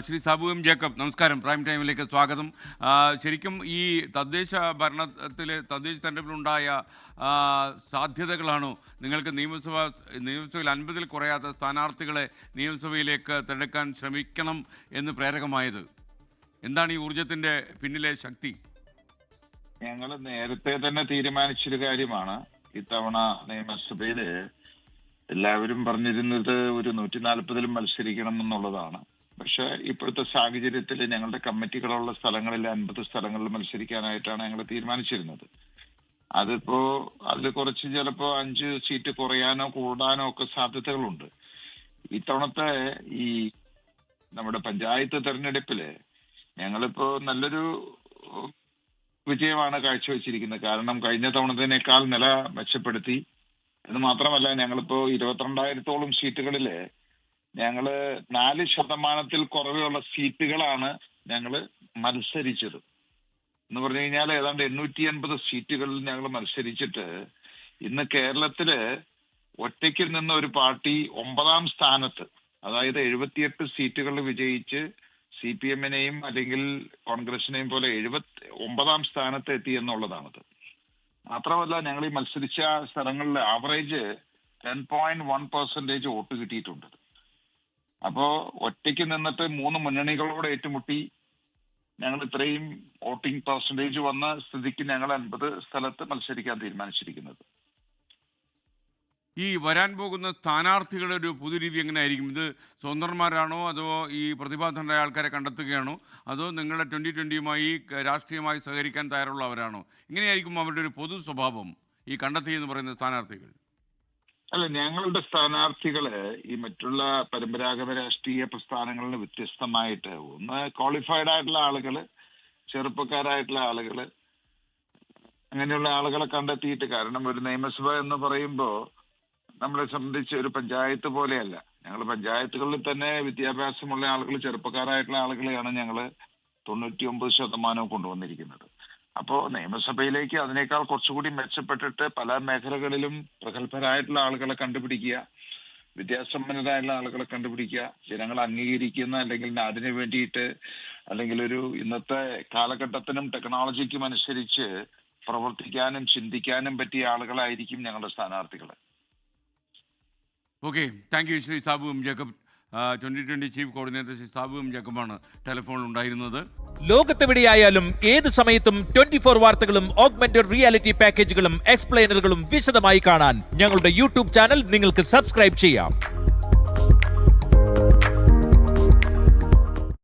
Shri Sabu M Jacob, നമസ്കാരം. Prime ടൈമിലേക്ക് സ്വാഗതം. ശരിക്കും ഈ തദ്ദേശ തെരഞ്ഞെടുപ്പിലുണ്ടായ സാധ്യതകളാണോ നിങ്ങൾക്ക് നിയമസഭയിൽ 50-ൽ കുറയാത്ത സ്ഥാനാർത്ഥികളെ നിയമസഭയിലേക്ക് തിരഞ്ഞെടുക്കാൻ ശ്രമിക്കണം എന്ന് പ്രേരകമായത്? എന്താണ് ഈ ഊർജത്തിന്റെ പിന്നിലെ ശക്തി? ഞങ്ങൾ നേരത്തെ തന്നെ തീരുമാനിച്ചൊരു കാര്യമാണ്. ഇത്തവണ നിയമസഭയില് എല്ലാവരും പറഞ്ഞിരുന്നത് ഒരു 140-ലും മത്സരിക്കണം എന്നുള്ളതാണ്. പക്ഷെ ഇപ്പോഴത്തെ സാഹചര്യത്തിൽ ഞങ്ങളുടെ കമ്മിറ്റികളുള്ള സ്ഥലങ്ങളിൽ 50 സ്ഥലങ്ങളിൽ മത്സരിക്കാനായിട്ടാണ് ഞങ്ങൾ തീരുമാനിച്ചിരുന്നത്. അതിൽ കുറച്ച് ചിലപ്പോ 5 സീറ്റ് കുറയാനോ കൂടാനോ ഒക്കെ സാധ്യതകളുണ്ട്. ഇത്തവണത്തെ ഈ നമ്മുടെ പഞ്ചായത്ത് തെരഞ്ഞെടുപ്പില് ഞങ്ങളിപ്പോ നല്ലൊരു വിജയമാണ് കാഴ്ചവെച്ചിരിക്കുന്നത്. കാരണം കഴിഞ്ഞ തവണത്തിനേക്കാൾ നില മെച്ചപ്പെടുത്തി. എന്ന് മാത്രമല്ല, ഞങ്ങളിപ്പോ 22,000-ഓളം സീറ്റുകളില് ഞങ്ങള് 4% കുറവുള്ള സീറ്റുകളാണ് ഞങ്ങള് മത്സരിച്ചത്. എന്ന് പറഞ്ഞു കഴിഞ്ഞാൽ ഏതാണ്ട് 880 സീറ്റുകളിൽ ഞങ്ങൾ മത്സരിച്ചിട്ട് ഇന്ന് കേരളത്തില് ഒറ്റയ്ക്ക് നിന്ന ഒരു പാർട്ടി 9ാം സ്ഥാനത്ത്, അതായത് 78 സീറ്റുകളിൽ വിജയിച്ച് CPM-നെയും അല്ലെങ്കിൽ കോൺഗ്രസിനെയും പോലെ 79ാം സ്ഥാനത്ത് എത്തി എന്നുള്ളതാണത്. മാത്രമല്ല, ഞങ്ങൾ ഈ മത്സരിച്ച സ്ഥലങ്ങളിൽ ആവറേജ് 10.1% വോട്ട് കിട്ടിയിട്ടുണ്ട്. അപ്പോ ഒറ്റയ്ക്ക് നിന്നിട്ട് 3 മുന്നണികളോട് ഏറ്റുമുട്ടി ഞങ്ങൾ ഇത്രയും വോട്ടിംഗ് പെർസെന്റേജ് വന്ന സ്ഥിതിക്ക് ഞങ്ങൾ 50 സ്ഥലത്ത് മത്സരിക്കാൻ തീരുമാനിച്ചിരിക്കുന്നത്. ഈ വരാൻ പോകുന്ന സ്ഥാനാർത്ഥികളുടെ ഒരു പുതുരീതി എങ്ങനെയായിരിക്കും? ഇത് സ്വതന്ത്രന്മാരാണോ, അതോ ഈ പ്രതിഭാധനരായ ആൾക്കാരെ കണ്ടെത്തുകയാണോ, അതോ നിങ്ങളുടെ 2020-യുമായി രാഷ്ട്രീയമായി സഹകരിക്കാൻ തയ്യാറുള്ളവരാണോ? ഇങ്ങനെയായിരിക്കും അവരുടെ ഒരു പൊതു സ്വഭാവം, ഈ കണ്ടെത്തി എന്ന് പറയുന്ന സ്ഥാനാർത്ഥികൾ? അല്ല, ഞങ്ങളുടെ സ്ഥാനാർത്ഥികള് ഈ മറ്റുള്ള പരമ്പരാഗത രാഷ്ട്രീയ പ്രസ്ഥാനങ്ങളിൽ വ്യത്യസ്തമായിട്ട് ഒന്ന് ക്വാളിഫൈഡ് ആയിട്ടുള്ള ആളുകള്, ചെറുപ്പക്കാരായിട്ടുള്ള ആളുകള്, അങ്ങനെയുള്ള ആളുകളെ കണ്ടെത്തിയിട്ട്. കാരണം ഒരു നിയമസഭ എന്ന് പറയുമ്പോൾ നമ്മളെ സംബന്ധിച്ച് ഒരു പഞ്ചായത്ത് പോലെയല്ല. ഞങ്ങൾ പഞ്ചായത്തുകളിൽ തന്നെ വിദ്യാഭ്യാസമുള്ള ആളുകൾ, ചെറുപ്പക്കാരായിട്ടുള്ള ആളുകളെയാണ് ഞങ്ങൾ 99% കൊണ്ടുവന്നിരിക്കുന്നത്. അപ്പോൾ നിയമസഭയിലേക്ക് അതിനേക്കാൾ കുറച്ചുകൂടി മെച്ചപ്പെട്ടിട്ട് പല മേഖലകളിലും പ്രഗത്ഭരായിട്ടുള്ള ആളുകളെ കണ്ടുപിടിക്കുക, വിദ്യാസമ്പന്നരായിട്ടുള്ള ആളുകളെ കണ്ടുപിടിക്കുക, ജനങ്ങൾ അംഗീകരിക്കുന്ന അല്ലെങ്കിൽ അതിനു വേണ്ടിയിട്ട് അല്ലെങ്കിൽ ഒരു ഇന്നത്തെ കാലഘട്ടത്തിനും ടെക്നോളജിക്കും അനുസരിച്ച് പ്രവർത്തിക്കാനും ചിന്തിക്കാനും പറ്റിയ ആളുകളായിരിക്കും ഞങ്ങളുടെ സ്ഥാനാർത്ഥികൾ. Okay, thank you Shri Sabu M Jacob. 2020 chief coordinator Shri Sabu M ജേക്കബാണ് ടെലിഫോണിൽ ഉണ്ടായിരുന്നത്. ലോകത്തെവിടെയായാലും ഏത് സമയത്തും 24 വാർത്തകളും ഓഗ്മെന്റഡ് റിയാലിറ്റി പാക്കേജുകളും എക്സ്പ്ലെയിനറുകളും വിശദമായി കാണാൻ ഞങ്ങളുടെ യൂട്യൂബ് ചാനൽ നിങ്ങൾക്ക് സബ്സ്ക്രൈബ് ചെയ്യാം.